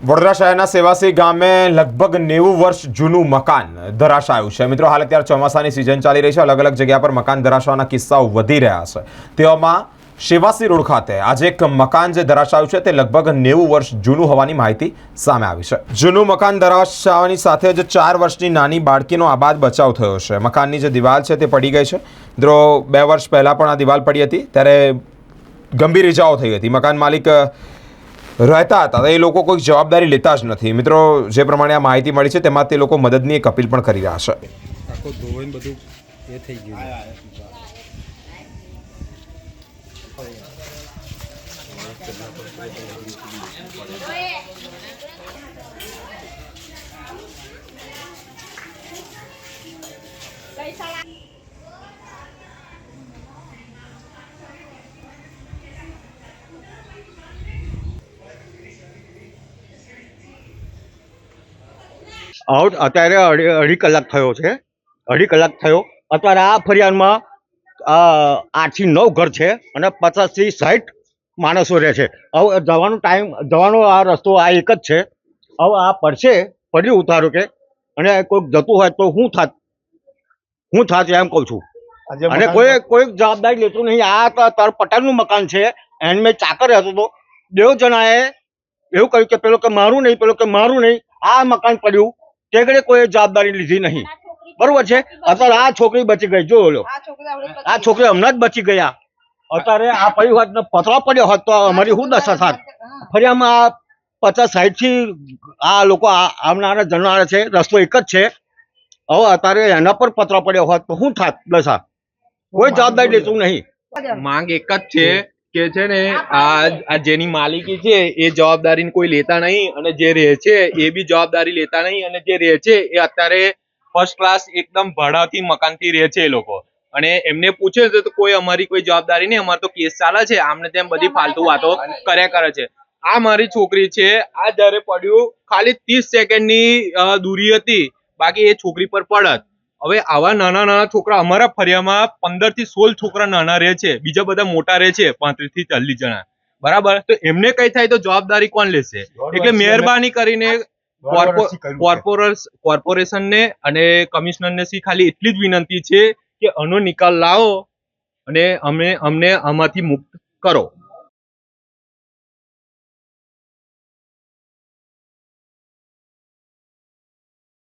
વડોદરા શહેરના સેવાસી ગામે લગભગ 90 વર્ષ જૂનું મકાન ધરાશાયું છે। મિત્રો, હાલ અત્યારે ચોમાસાની સિઝન ચાલી રહી છે। અલગ અલગ જગ્યા પર મકાન ધરાશાવાના કિસ્સાઓ વધી રહ્યા છે। તેવામાં સેવાસી રોડ ખાતે આજે એક મકાન જે ધરાશાયું છે તે લગભગ 90 વર્ષ જૂનું હોવાની માહિતી સામે આવી છે। જૂનું મકાન ધરાશાવાની સાથે જ 4 વર્ષની નાની બાળકીનો આબાદ બચાવ થયો છે। મકાનની જે દિવાલ છે તે પડી ગઈ છે। મિત્રો, 2 વર્ષ પહેલાં પણ આ દિવાલ પડી હતી ત્યારે ગંભીર ઇજાઓ થઈ હતી। મકાન માલિક રહેતા હતા એ લોકો કોઈ જવાબદારી લેતા જ નથી। મિત્રો, જે પ્રમાણે આ માહિતી મળી છે તેમાં તે લોકો મદદની એક અપીલ પણ કરી રહ્યા છે। આખો ધોઈને બધું એ થઈ ગયું અત્યારે અઢી કલાક થયો છે। અત્યારે આ ફરિયાદમાં 8 થી 9 ઘર છે અને 50 થી 60 માણસો રહે છે। હવે જવાનો આ રસ્તો આ એક જ છે। હવે આ પડ્યું ઉતારો કે અને કોઈક જતું હોય તો હું થાત એમ કહું છું। અને કોઈ જવાબદારી લેતું નહીં। આ તાર પટેલનું મકાન છે। એને મેં ચાકર રહેતો હતો। 2 જણાએ એવું કહ્યું કે પેલો કે મારું નહીં આ મકાન પડ્યું તે ઘડે કોઈ જવાબદારી લીધી નહીં। બરોબર છે। અત્યારે આ છોકરી બચી ગઈ। જો લો, આ છોકરી હમણાં જ બચી ગયા। અત્યારે આ પડ્યું હોત ને પતરા પડ્યો હોત તો અમારી શું દશા થાત। ફરિયામાં 50-60 થી આ લોકો આવનારા જનારા છે। રસ્તો એક જ છે। હવે અત્યારે એના પર પતરા પડ્યો હોત તો શું થાત દશા। કોઈ જવાબદારી લેતું નહીં। માંગ એક જ છે કે છે ને આ જેની માલિકી છે એ જવાબદારી કોઈ લેતા નહીં અને જે રહે છે એ બી જવાબદારી લેતા નહીં અને જે રહે છે એ અત્યારે ફર્સ્ટ ક્લાસ એકદમ ભાડાથી મકાનથી રહે છે એ લોકો। અને એમને પૂછે છે તો કોઈ અમારી કોઈ જવાબદારી નહીં, અમારે તો કેસ ચાલે છે, આમને તેમ બધી ફાલતુ વાતો કર્યા કરે છે। આ મારી છોકરી છે। આ જયારે પડ્યું ખાલી 30 સેકન્ડની દૂરી હતી, બાકી એ છોકરી પર પડત। હવે આવા નાના છોકરા અમારા ફરિયામાં 15 થી 16 છોકરા નાના રહે છે, બીજા બધા મોટા રહે છે 35 થી 40 જણા। બરાબર, તો એમને કઈ થાય તો જવાબદારી કોણ લેશે? એટલે મહેરબાની કરીને કોર્પોરેશનને અને કમિશનરને ખાલી એટલી જ વિનંતી છે કે આનો નિકાલ લાવો અને અમને આમાંથી મુક્ત કરો।